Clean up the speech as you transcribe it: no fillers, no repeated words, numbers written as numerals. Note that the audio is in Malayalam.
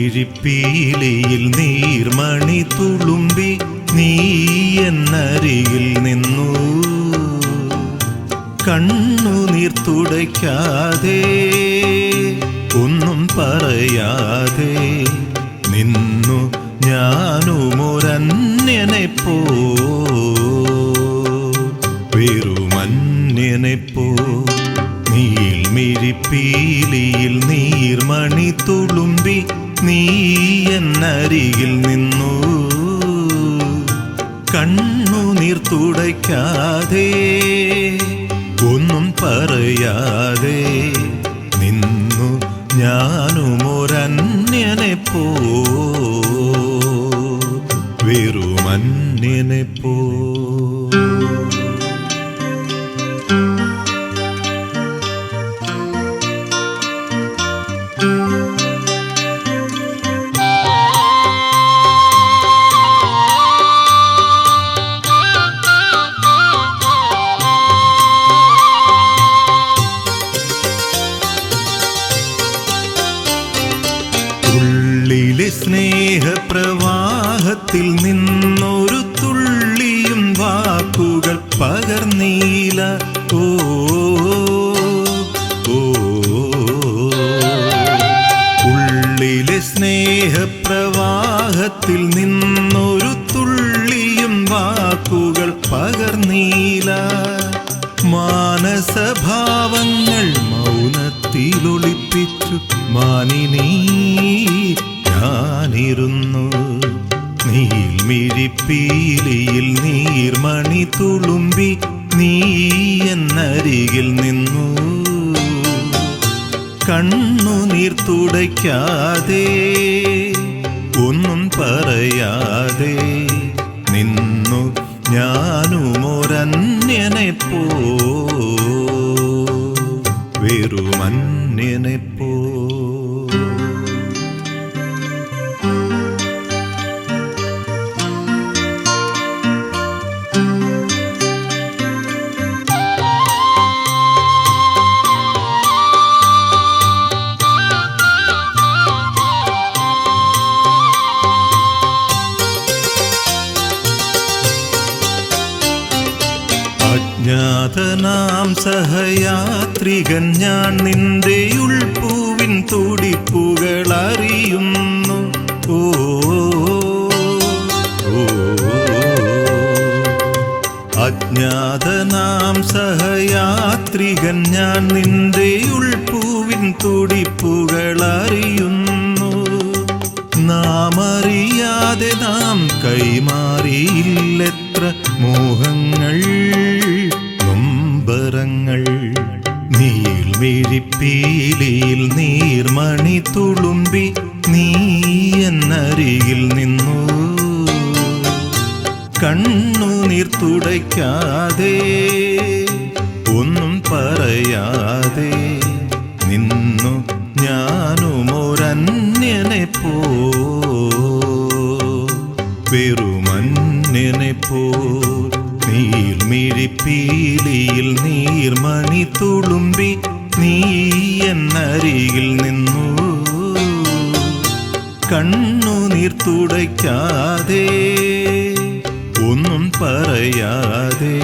നീൽമിഴിപ്പീലിയിൽ നീർമണി തുളുമ്പി നീ എന്നരികിൽ നിന്നു. കണ്ണുനീർ തുടയ്ക്കാതെ ഒന്നും പറയാതെ നിന്നു ഞാനുമൊരന്യനെപ്പോ വെറുമന്യനെപ്പോ. നീൽമിഴിപ്പീലിയിൽ നീർമണി തുളുമ്പി നീ എന്നരികിൽ നിന്നു. കണ്ണുനീർ തുടയ്ക്കാതെ ഒന്നും പറയാതെ നിന്നു ഞാനുമൊരന്യനെപ്പോ വെറുമന്യനെപ്പോ. ഉള്ളിലെ സ്നേഹപ്രവാഹത്തിൽ നിന്നൊരു തുള്ളിയും വാക്കുകൾ പകർന്നീല. ഓ ഓ ഉള്ളിലെ സ്നേഹപ്രവാഹത്തിൽ നിന്നൊരു തുള്ളിയും വാക്കുകൾ പകർന്നീല. മാനസഭാവങ്ങൾ മൗനത്തിലൊളിപ്പിച്ചു മാനിനീ ഞാനിരുന്നു. നീൽമിഴിപ്പീലിയിൽ നീർമണി തുളുമ്പി നീ എന്നരികിൽ നിന്നു. കണ്ണുനീർ തുടയ്ക്കാതെ ഒന്നും പറയാതെ നിന്നു ഞാനുമൊരന്യനെപ്പോ വെറുമന്യനെപ്പോ. അജ്ഞാതനാം സഹയാത്രികൻ ഞാൻ നിന്റെ ഉൾപ്പൂവിൻ തുടിപ്പുകൾ അറിയുന്നു. ഓ ഓ അജ്ഞാതനാം സഹയാത്രികൻ ഞാൻ നിന്റെ ഉൾപ്പൂവിൻ തുടിപ്പുകൾ അറിയുന്നു. നാം അറിയാതെ നാം കൈമാറിയില്ലെത്ര മോഹങ്ങൾ നൊമ്പരങ്ങൾ. നീൽമിഴിപ്പീലിയിൽ നീർമണി തുളുമ്പി നീ എന്നരികിൽ നിന്നു. കണ്ണുനീർ തുടയ്ക്കാതെ ഒന്നും പറയാതെ നിന്നു ഞാനുമൊരന്യനെപ്പോ വെറുമന്യനെപ്പോ. നീൽമിഴിപ്പീലിയിൽ നീർമണി തുളുമ്പി നീ എന്നരികിൽ നിന്നു. കണ്ണുനീർ തുടയ്ക്കാതെ ഒന്നും പറയാതെ